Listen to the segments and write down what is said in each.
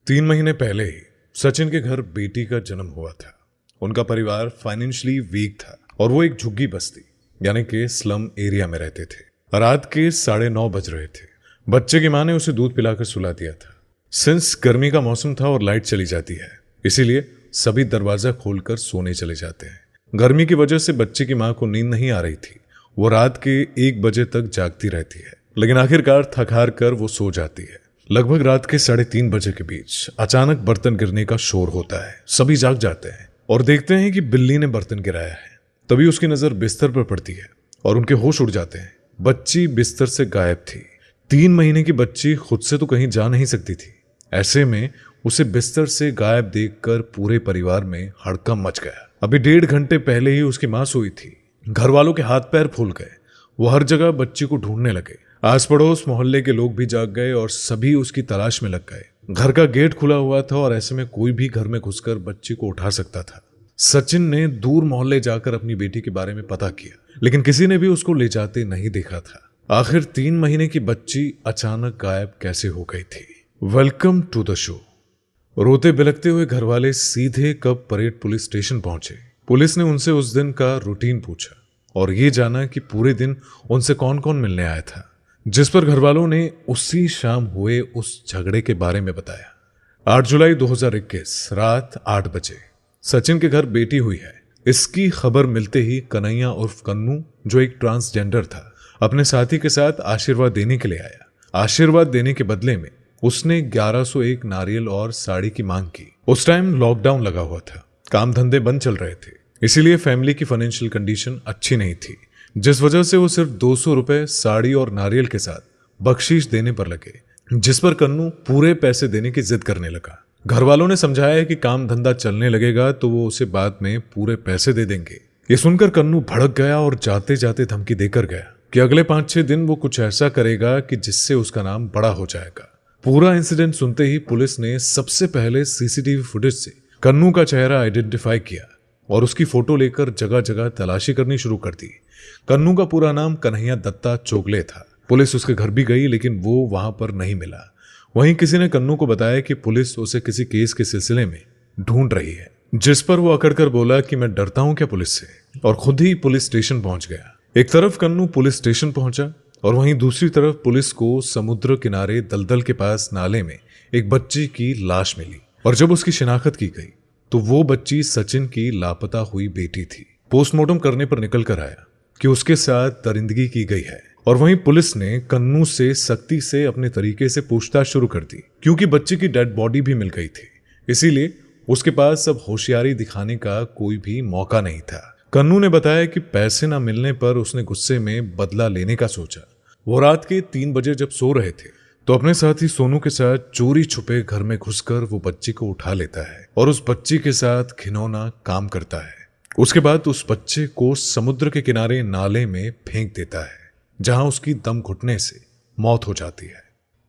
3 महीने पहले ही सचिन के घर बेटी का जन्म हुआ था। उनका परिवार फाइनेंशियली वीक था और वो एक झुग्गी बस्ती यानी कि स्लम एरिया में रहते थे। रात के 9:30 बज रहे थे। बच्चे की मां ने उसे दूध पिलाकर सुला दिया था। सिंस गर्मी का मौसम था और लाइट चली जाती है, इसीलिए सभी दरवाजा खोलकर सोने चले जाते हैं। गर्मी की वजह से बच्चे की मां को नींद नहीं आ रही थी। वो रात के 1 बजे तक जागती रहती है, लेकिन आखिरकार थक हार कर वो सो जाती है। लगभग रात के 3:30 बजे के बीच अचानक बर्तन गिरने का शोर होता है। सभी जाग जाते हैं और देखते हैं कि बिल्ली ने बर्तन गिराया है। तभी उसकी नजर बिस्तर पर पड़ती है और उनके होश उड़ जाते हैं। बच्ची बिस्तर से गायब थी। 3 महीने की बच्ची खुद से तो कहीं जा नहीं सकती थी। ऐसे में उसे बिस्तर से गायब देखकर पूरे परिवार में हड़कंप मच गया। अभी 1.5 घंटे पहले ही उसकी मां सोई थी। घर वालों के हाथ पैर फूल गए। वो हर जगह बच्ची को ढूंढने लगे। आस पड़ोस मोहल्ले के लोग भी जाग गए और सभी उसकी तलाश में लग गए। घर का गेट खुला हुआ था और ऐसे में कोई भी घर में घुसकर बच्ची को उठा सकता था। सचिन ने दूर मोहल्ले जाकर अपनी बेटी के बारे में पता किया, लेकिन किसी ने भी उसको ले जाते नहीं देखा था। आखिर 3 महीने की बच्ची अचानक गायब कैसे हो गई थी? Welcome to the show. रोते बिलखते हुए घर वाले सीधे कब परेड पुलिस स्टेशन पहुंचे। पुलिस ने उनसे उस दिन का रूटीन पूछा और ये जाना कि पूरे दिन उनसे कौन कौन मिलने आया था, जिस पर घर वालों ने उसी शाम हुए उस झगड़े के बारे में बताया। 8 जुलाई 2021 रात 8 बजे सचिन के घर बेटी हुई है। इसकी खबर मिलते ही कन्हैया उर्फ कन्नू, जो एक ट्रांसजेंडर था, अपने साथी के साथ आशीर्वाद देने के लिए आया। आशीर्वाद देने के बदले में उसने 1101 नारियल और साड़ी की मांग की। उस टाइम लॉकडाउन लगा हुआ था, काम धंधे बंद चल रहे थे, इसीलिए फैमिली की फाइनेंशियल कंडीशन अच्छी नहीं थी, जिस वजह से वो सिर्फ 200 रुपए साड़ी और नारियल के साथ बख्शीश देने पर लगे, जिस पर कन्नू पूरे पैसे देने की जिद करने लगा। घर वालों ने समझाया कि काम धंधा चलने लगेगा तो वो उसे बाद में पूरे पैसे दे देंगे। ये सुनकर कन्नू भड़क गया और जाते जाते धमकी देकर गया कि अगले 5-6 दिन वो कुछ ऐसा करेगा कि जिससे उसका नाम बड़ा हो जाएगा। पूरा इंसिडेंट सुनते ही पुलिस ने सबसे पहले सीसीटीवी फुटेज से कन्नू का चेहरा आइडेंटिफाई किया और उसकी फोटो लेकर जगह जगह तलाशी करनी शुरू कर दी। कन्नू का पूरा नाम कन्हैया दत्ता चोगले था। पुलिस उसके घर भी गई, लेकिन वो वहां पर नहीं मिला। वहीं किसी ने कन्नू को बताया कि पुलिस उसे किसी केस के सिलसिले में ढूंढ रही है, जिस पर वो अकड़कर बोला कि मैं डरता हूं क्या पुलिस से, और खुद ही पुलिस स्टेशन पहुंच गया। एक तरफ कन्नू पुलिस स्टेशन पहुंचा और वहीं दूसरी तरफ पुलिस को समुद्र किनारे दलदल के पास नाले में एक बच्ची की लाश मिली, और जब उसकी शिनाख्त की गई तो वो बच्ची सचिन की लापता हुई बेटी थी। पोस्टमार्टम करने पर निकल कर आया कि उसके साथ दरिंदगी की गई है, और वहीं पुलिस ने कन्नू से सख्ती से अपने तरीके से पूछताछ शुरू कर दी, क्योंकि बच्चे की डेड बॉडी भी मिल गई थी। इसीलिए उसके पास अब होशियारी दिखाने का कोई भी मौका नहीं था। कन्नू ने बताया कि पैसे न मिलने पर उसने गुस्से में बदला लेने का सोचा। वो रात के 3 बजे जब सो रहे थे तो अपने साथी सोनू के साथ चोरी छुपे घर में घुसकर वो बच्ची को उठा लेता है और उस बच्ची के साथ घिनौना काम करता है। उसके बाद उस बच्चे को समुद्र के किनारे नाले में फेंक देता है, जहां उसकी दम घुटने से मौत हो जाती है।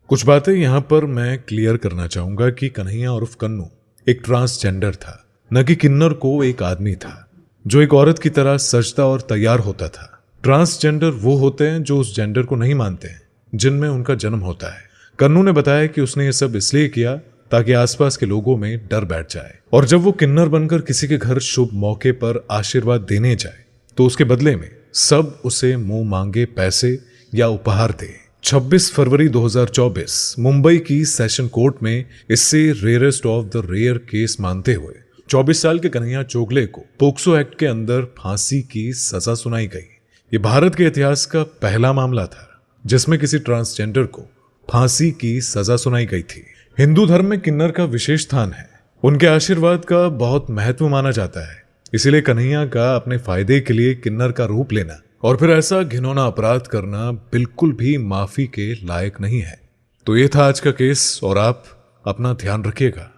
कुछ बातें यहां पर मैं क्लियर करना चाहूंगा कि कन्हैया उर्फ कन्नू एक ट्रांसजेंडर था, न कि किन्नर को एक आदमी था जो एक औरत की तरह सजता और तैयार होता था। ट्रांसजेंडर वो होते हैं जो उस जेंडर को नहीं मानते हैं जिनमें उनका जन्म होता है। कन्नू ने बताया कि उसने ये सब इसलिए किया ताकि आसपास के लोगों में डर बैठ जाए, और जब वो किन्नर बनकर किसी के घर शुभ मौके पर आशीर्वाद देने जाए तो उसके बदले में सब उसे मुंह मांगे पैसे या उपहार दे। 26 फरवरी 2024 मुंबई की सेशन कोर्ट में इससे rarest of the rare case मानते हुए 24 साल के कन्हैया चोगले को पोक्सो एक्ट के अंदर फांसी की सजा सुनाई गई। ये भारत के इतिहास का पहला मामला था जिसमें किसी ट्रांसजेंडर को फांसी की सजा सुनाई गई थी। हिंदू धर्म में किन्नर का विशेष स्थान है। उनके आशीर्वाद का बहुत महत्व माना जाता है। इसीलिए कन्हैया का अपने फायदे के लिए किन्नर का रूप लेना और फिर ऐसा घिनौना अपराध करना बिल्कुल भी माफी के लायक नहीं है। तो ये था आज का केस, और आप अपना ध्यान रखिएगा।